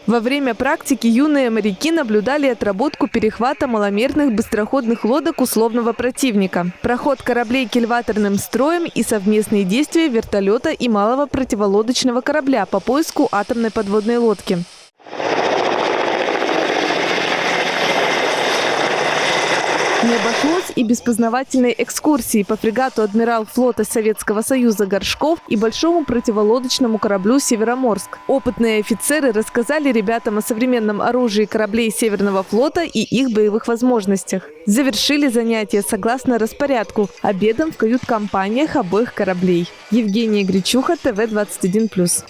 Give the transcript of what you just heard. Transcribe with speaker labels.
Speaker 1: Во время практики юные моряки наблюдали отработку перехвата маломерных быстроходных лодок условного противника, проход кораблей кильваторным строем и совместные действия вертолета и малого противолодочного корабля по поиску атомной подводной лодки. Не обошлось и без познавательной экскурсии по фрегату «Адмирал» флота Советского Союза «Горшков» и большому противолодочному кораблю «Североморск». Опытные офицеры рассказали ребятам о современном оружии кораблей Северного флота и их боевых возможностях. Завершили занятия согласно распорядку – обедом в кают-компаниях обоих кораблей. Евгения Гречуха, ТВ 21+.